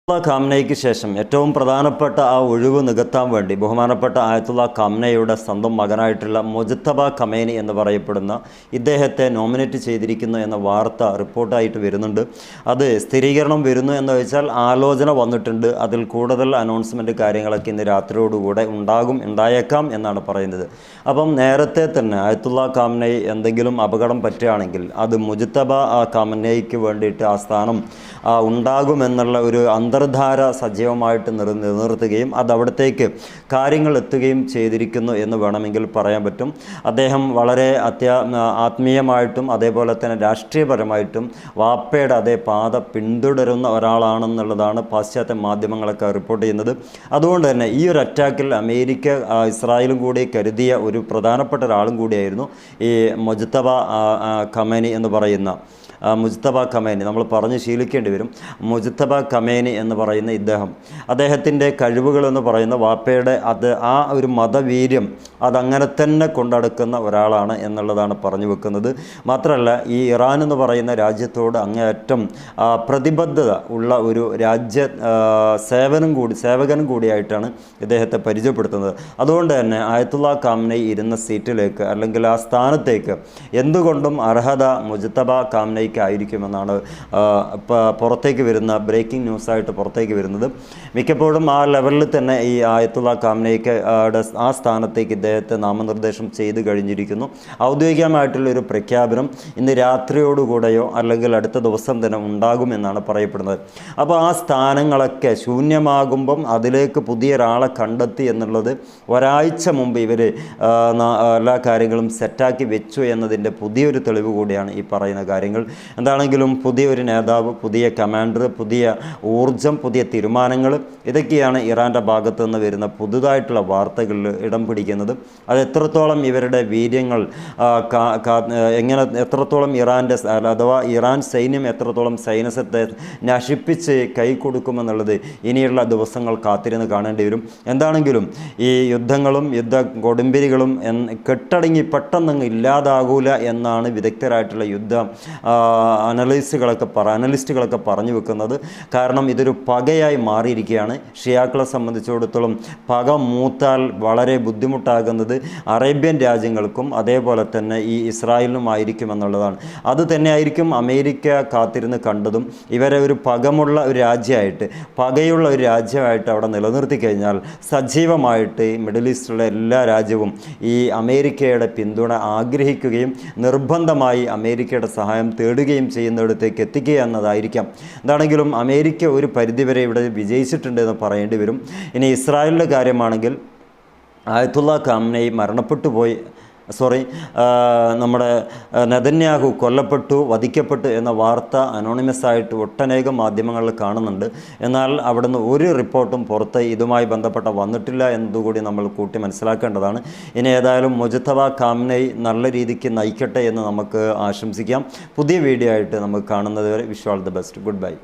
ഖാംനയ്ക്ക് ശേഷം ഏറ്റവും പ്രധാനപ്പെട്ട ആ ഒഴിവ് നികത്താൻ വേണ്ടി ബഹുമാനപ്പെട്ട ആയത്തുള്ള ഖാംനയുടെ സ്വന്തം മകനായിട്ടുള്ള മുജ്തബ ഖമേനി എന്ന് പറയപ്പെടുന്ന ഇദ്ദേഹത്തെ നോമിനേറ്റ് ചെയ്തിരിക്കുന്നു എന്ന വാർത്ത റിപ്പോർട്ടായിട്ട് വരുന്നുണ്ട്. അത് സ്ഥിരീകരണം വരുന്നു എന്ന് വെച്ചാൽ ആലോചന വന്നിട്ടുണ്ട്. അതിൽ കൂടുതൽ അനൗൺസ്മെൻറ്റ് കാര്യങ്ങളൊക്കെ ഇന്ന് രാത്രിയോടുകൂടെ ഉണ്ടായേക്കാം എന്നാണ് പറയുന്നത്. അപ്പം നേരത്തെ തന്നെ ആയത്തുള്ള ഖാംനൈ എന്തെങ്കിലും അപകടം പറ്റുകയാണെങ്കിൽ അത് മുജ്തബ ഖാംനയ്ക്ക് വേണ്ടിയിട്ട് ആ സ്ഥാനം ഉണ്ടാകുമെന്നുള്ള ഒരു അന്തർധാര സജീവമായിട്ട് നിലനിർത്തുകയും അത് അവിടത്തേക്ക് കാര്യങ്ങൾ എത്തുകയും ചെയ്തിരിക്കുന്നു എന്ന് വേണമെങ്കിൽ പറയാൻ പറ്റും. അദ്ദേഹം വളരെ ആത്മീയമായിട്ടും അതേപോലെ തന്നെ രാഷ്ട്രീയപരമായിട്ടും വാപ്പയുടെ അതേ പാത പിന്തുടരുന്ന ഒരാളാണെന്നുള്ളതാണ് പാശ്ചാത്യ മാധ്യമങ്ങളൊക്കെ റിപ്പോർട്ട് ചെയ്യുന്നത്. അതുകൊണ്ട് തന്നെ ഈ ഒരു അറ്റാക്കിൽ അമേരിക്ക ഇസ്രായേലും കൂടി കരുതിയ ഒരു പ്രധാനപ്പെട്ട ഒരാളും കൂടിയായിരുന്നു ഈ മുജ്തബ ഖമേനി എന്ന് പറയുന്ന മുജ്തബ ഖമേനി. നമ്മൾ പറഞ്ഞ് ശീലിക്കേണ്ടി വരും. മുജ്തബ ഖമേനി എന്ന് പറയുന്ന അദ്ദേഹത്തിൻ്റെ കഴിവുകളെന്ന് പറയുന്ന വാപ്പയുടെ ആ ഒരു മതവീര്യം അതങ്ങനെ തന്നെ കൊണ്ടടക്കുന്ന ഒരാളാണ് എന്നുള്ളതാണ് പറഞ്ഞു വെക്കുന്നത്. മാത്രമല്ല ഈ ഇറാൻ എന്ന് പറയുന്ന രാജ്യത്തോട് അങ്ങേയറ്റം പ്രതിബദ്ധത ഉള്ള ഒരു സേവകനും കൂടിയായിട്ടാണ് ഇദ്ദേഹത്തെ പരിചയപ്പെടുത്തുന്നത്. അതുകൊണ്ട് തന്നെ ആയത്തുള്ള ഖാംനൈ ഇരുന്ന സീറ്റിലേക്ക് അല്ലെങ്കിൽ ആ സ്ഥാനത്തേക്ക് എന്തുകൊണ്ടും അർഹത മുജ്തബ ഖാംനൈ ആയിരിക്കുമെന്നാണ് പുറത്തേക്ക് വരുന്ന ബ്രേക്കിംഗ് ന്യൂസായിട്ട് പുറത്തേക്ക് വരുന്നത്. മിക്കപ്പോഴും ആ ലെവലിൽ തന്നെ ഈ ആയത്തുള്ള ഖാംനയ്ക്ക് ആ സ്ഥാനത്തേക്ക് ഇദ്ദേഹത്തെ നാമനിർദ്ദേശം ചെയ്ത് കഴിഞ്ഞിരിക്കുന്നു. ഔദ്യോഗികമായിട്ടുള്ളൊരു പ്രഖ്യാപനം ഇന്ന് രാത്രിയോടുകൂടെയോ അല്ലെങ്കിൽ അടുത്ത ദിവസം തന്നെ ഉണ്ടാകുമെന്നാണ് പറയപ്പെടുന്നത്. അപ്പോൾ ആ സ്ഥാനങ്ങളൊക്കെ ശൂന്യമാകുമ്പം അതിലേക്ക് പുതിയൊരാളെ കണ്ടെത്തി എന്നുള്ളത് ഒരാഴ്ച മുമ്പ് ഇവർ എല്ലാ കാര്യങ്ങളും സെറ്റാക്കി വെച്ചു എന്നതിൻ്റെ പുതിയൊരു തെളിവ് കൂടിയാണ് ഈ പറയുന്ന കാര്യങ്ങൾ. എന്താണെങ്കിലും പുതിയൊരു നേതാവ്, പുതിയ കമാൻഡർ, പുതിയ ഊർജം, പുതിയ തീരുമാനങ്ങൾ, ഇതൊക്കെയാണ് ഇറാൻ്റെ ഭാഗത്തു നിന്ന് വരുന്ന പുതുതായിട്ടുള്ള വാർത്തകളിൽ ഇടം പിടിക്കുന്നത്. അത് എത്രത്തോളം ഇവരുടെ വീര്യങ്ങൾ എത്രത്തോളം അഥവാ ഇറാൻ സൈന്യം എത്രത്തോളം സൈന്യത്തെ നശിപ്പിച്ച് കൈ കൊടുക്കുമെന്നുള്ളത് ഇനിയുള്ള ദിവസങ്ങൾ കാത്തിരുന്ന് കാണേണ്ടി വരും. എന്താണെങ്കിലും ഈ യുദ്ധങ്ങളും കൊടുമ്പിരികളും കെട്ടടങ്ങി പെട്ടെന്നങ്ങ് ഇല്ലാതാകൂല എന്നാണ് വിദഗ്ധരായിട്ടുള്ള അനലിസ്റ്റുകളൊക്കെ പറഞ്ഞു വെക്കുന്നത്. കാരണം ഇതൊരു പകയായി മാറിയിരിക്കുകയാണ്. ഷിയാക്കളെ സംബന്ധിച്ചിടത്തോളം പക മൂത്താൽ വളരെ ബുദ്ധിമുട്ടാകുന്നത് അറേബ്യൻ രാജ്യങ്ങൾക്കും അതേപോലെ തന്നെ ഈ ഇസ്രായേലിനുമായിരിക്കുമെന്നുള്ളതാണ്. അത് തന്നെയായിരിക്കും അമേരിക്ക കാത്തിരുന്ന് കണ്ടതും. ഇവരെ ഒരു പകയുള്ള ഒരു രാജ്യമായിട്ട് അവിടെ നിലനിർത്തി കഴിഞ്ഞാൽ സജീവമായിട്ട് മിഡിൽ ഈസ്റ്റിലുള്ള എല്ലാ രാജ്യവും ഈ അമേരിക്കയുടെ പിന്തുണ ആഗ്രഹിക്കുകയും നിർബന്ധമായി അമേരിക്കയുടെ സഹായം തേടുകയും ചെയ്യുന്നിടത്തേക്ക് എത്തിക്കുക എന്നതായിരിക്കാം. എന്താണെങ്കിലും അമേരിക്ക ഒരു പരിധിവരെ ഇവിടെ വിജയിച്ചിട്ടുണ്ട് എന്ന് പറയേണ്ടി വരും. ഇനി ഇസ്രായേലിൻ്റെ കാര്യമാണെങ്കിൽ ആയത്തുള്ള ഖാംനൈ നമ്മുടെ നെതന്യാഹു വധിക്കപ്പെട്ടു എന്ന വാർത്ത അനോണിമസ് ആയിട്ട് ഒട്ടനേകം മാധ്യമങ്ങളിൽ കാണുന്നുണ്ട്. എന്നാൽ അവിടുന്ന് ഒരു റിപ്പോർട്ടും പുറത്ത് ഇതുമായി ബന്ധപ്പെട്ട വന്നിട്ടില്ല എന്നതുകൂടി നമ്മൾ കൂട്ടി മനസ്സിലാക്കേണ്ടതാണ്. ഇനി ഏതായാലും മുജ്തബ ഖാംനൈ നല്ല രീതിക്ക് നയിക്കട്ടെ എന്ന് നമുക്ക് ആശംസിക്കാം. പുതിയ വീഡിയോ ആയിട്ട് നമുക്ക് കാണുന്നത് വരെ wish all the best. Good bye.